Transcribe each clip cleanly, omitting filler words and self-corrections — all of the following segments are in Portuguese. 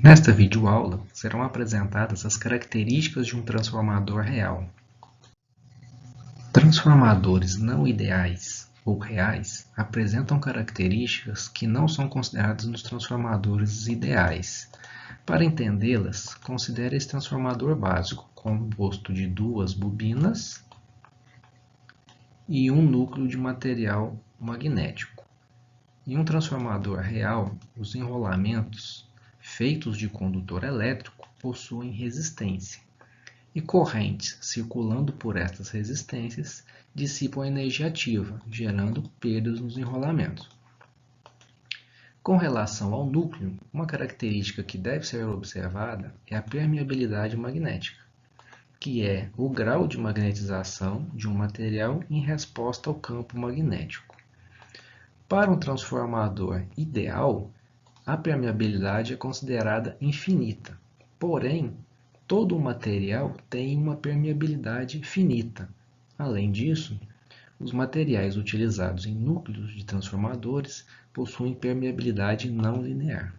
Nesta videoaula, serão apresentadas as características de um transformador real. Transformadores não ideais ou reais apresentam características que não são consideradas nos transformadores ideais. Para entendê-las, considere esse transformador básico, composto de duas bobinas e um núcleo de material magnético. Em um transformador real, os enrolamentos feitos de condutor elétrico possuem resistência, e correntes circulando por estas resistências dissipam energia ativa, gerando perdas nos enrolamentos. Com relação ao núcleo, uma característica que deve ser observada é a permeabilidade magnética, que é o grau de magnetização de um material em resposta ao campo magnético. Para um transformador ideal, a permeabilidade é considerada infinita, porém, todo o material tem uma permeabilidade finita. Além disso, os materiais utilizados em núcleos de transformadores possuem permeabilidade não linear.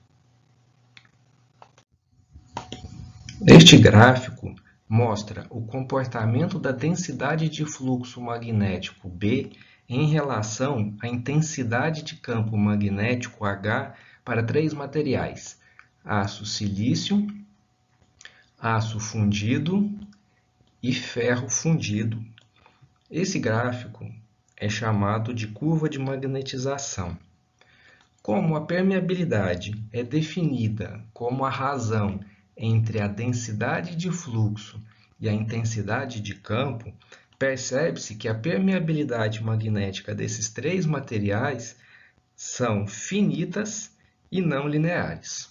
Este gráfico mostra o comportamento da densidade de fluxo magnético B em relação à intensidade de campo magnético H para três materiais: aço silício, aço fundido e ferro fundido. Esse gráfico é chamado de curva de magnetização. Como a permeabilidade é definida como a razão entre a densidade de fluxo e a intensidade de campo, percebe-se que a permeabilidade magnética desses três materiais são finitas e não lineares.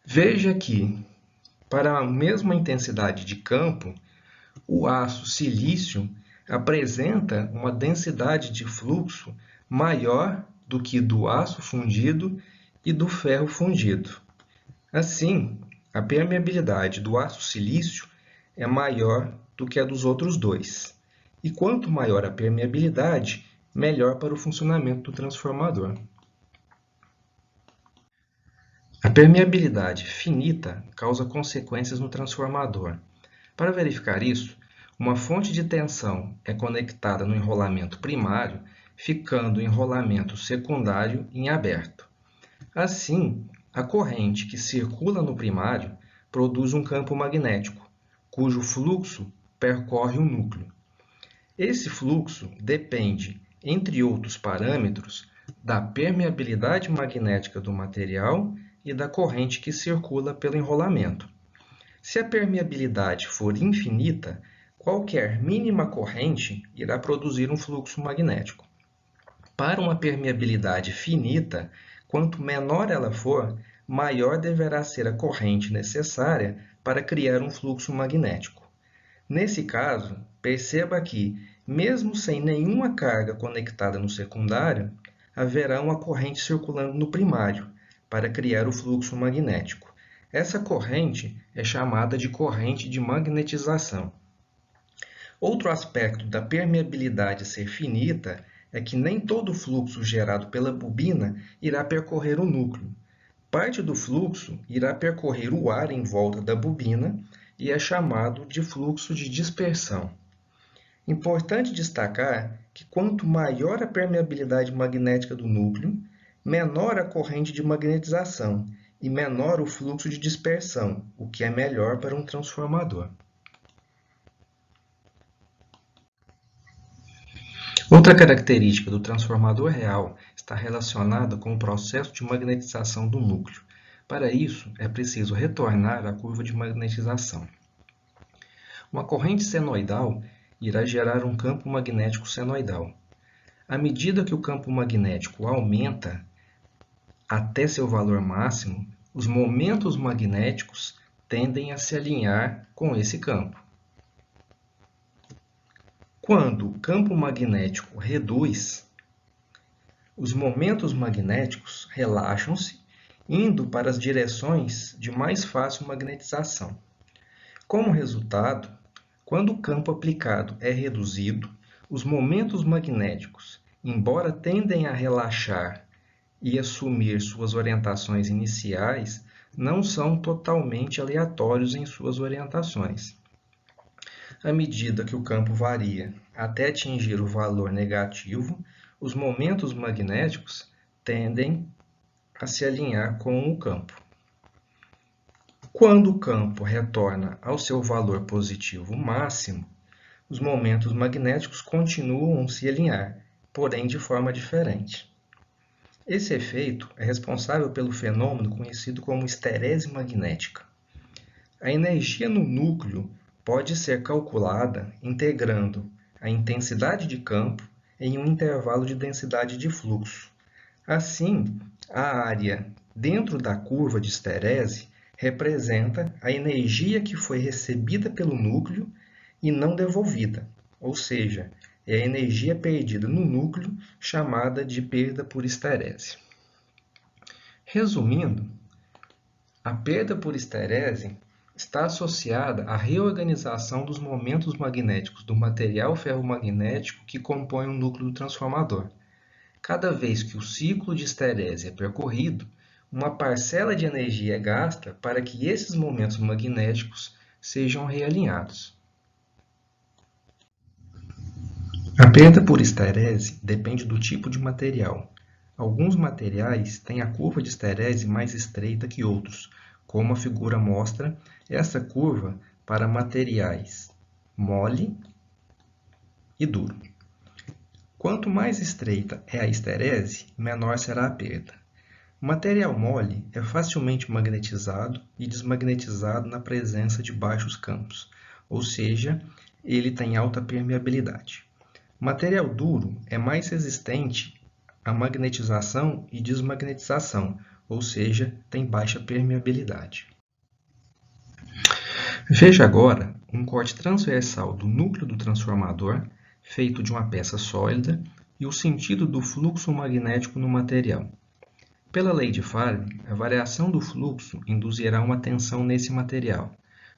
Veja que, para a mesma intensidade de campo, o aço silício apresenta uma densidade de fluxo maior do que do aço fundido e do ferro fundido. Assim, a permeabilidade do aço silício é maior do que a dos outros dois. E quanto maior a permeabilidade, melhor para o funcionamento do transformador. A permeabilidade finita causa consequências no transformador. Para verificar isso, uma fonte de tensão é conectada no enrolamento primário, ficando o enrolamento secundário em aberto. Assim, a corrente que circula no primário produz um campo magnético, cujo fluxo percorre o núcleo. Esse fluxo depende, entre outros parâmetros, da permeabilidade magnética do material e da corrente que circula pelo enrolamento. Se a permeabilidade for infinita, qualquer mínima corrente irá produzir um fluxo magnético. Para uma permeabilidade finita, quanto menor ela for, maior deverá ser a corrente necessária para criar um fluxo magnético. Nesse caso, perceba que, mesmo sem nenhuma carga conectada no secundário, haverá uma corrente circulando no primário, para criar o fluxo magnético. Essa corrente é chamada de corrente de magnetização. Outro aspecto da permeabilidade ser finita é que nem todo o fluxo gerado pela bobina irá percorrer o núcleo. Parte do fluxo irá percorrer o ar em volta da bobina e é chamado de fluxo de dispersão. Importante destacar que quanto maior a permeabilidade magnética do núcleo, menor a corrente de magnetização e menor o fluxo de dispersão, o que é melhor para um transformador. Outra característica do transformador real está relacionada com o processo de magnetização do núcleo. Para isso, é preciso retornar à curva de magnetização. Uma corrente senoidal irá gerar um campo magnético senoidal. À medida que o campo magnético aumenta até seu valor máximo, os momentos magnéticos tendem a se alinhar com esse campo. Quando o campo magnético reduz, os momentos magnéticos relaxam-se, indo para as direções de mais fácil magnetização. Como resultado, quando o campo aplicado é reduzido, os momentos magnéticos, embora tendem a relaxar e assumir suas orientações iniciais, não são totalmente aleatórios em suas orientações. À medida que o campo varia até atingir o valor negativo, os momentos magnéticos tendem a se alinhar com o campo. Quando o campo retorna ao seu valor positivo máximo, os momentos magnéticos continuam a se alinhar, porém de forma diferente. Esse efeito é responsável pelo fenômeno conhecido como esterese magnética. A energia no núcleo pode ser calculada integrando a intensidade de campo em um intervalo de densidade de fluxo. Assim, a área dentro da curva de esterese representa a energia que foi recebida pelo núcleo e não devolvida, ou seja, é a energia perdida no núcleo, chamada de perda por esterese. Resumindo, a perda por esterese está associada à reorganização dos momentos magnéticos do material ferromagnético que compõe o núcleo do transformador. Cada vez que o ciclo de esterese é percorrido, uma parcela de energia é gasta para que esses momentos magnéticos sejam realinhados. A perda por esterese depende do tipo de material. Alguns materiais têm a curva de esterese mais estreita que outros, como a figura mostra essa curva para materiais mole e duro. Quanto mais estreita é a esterese, menor será a perda. O material mole é facilmente magnetizado e desmagnetizado na presença de baixos campos, ou seja, ele tem alta permeabilidade. O material duro é mais resistente à magnetização e desmagnetização, ou seja, tem baixa permeabilidade. Veja agora um corte transversal do núcleo do transformador, feito de uma peça sólida, e o sentido do fluxo magnético no material. Pela lei de Faraday, a variação do fluxo induzirá uma tensão nesse material.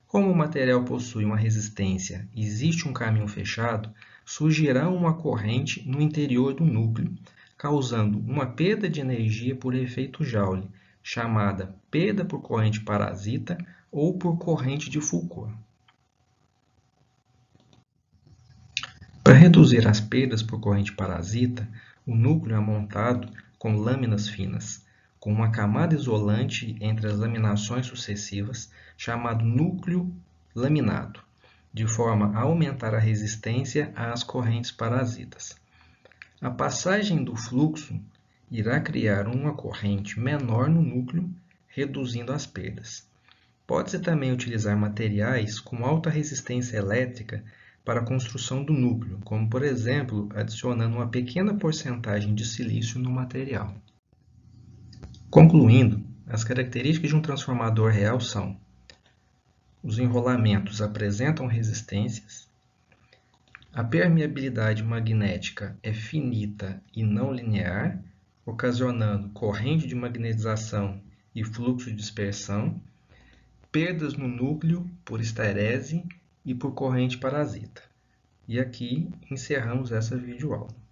Como o material possui uma resistência e existe um caminho fechado, surgirá uma corrente no interior do núcleo, causando uma perda de energia por efeito Joule, chamada perda por corrente parasita ou por corrente de Foucault. Para reduzir as perdas por corrente parasita, o núcleo é montado com lâminas finas, com uma camada isolante entre as laminações sucessivas, chamado núcleo laminado, de forma a aumentar a resistência às correntes parasitas. A passagem do fluxo irá criar uma corrente menor no núcleo, reduzindo as perdas. Pode-se também utilizar materiais com alta resistência elétrica para a construção do núcleo, como por exemplo, adicionando uma pequena porcentagem de silício no material. Concluindo, as características de um transformador real são: os enrolamentos apresentam resistências, a permeabilidade magnética é finita e não linear, ocasionando corrente de magnetização e fluxo de dispersão, perdas no núcleo por esterese e por corrente parasita. E aqui encerramos essa videoaula.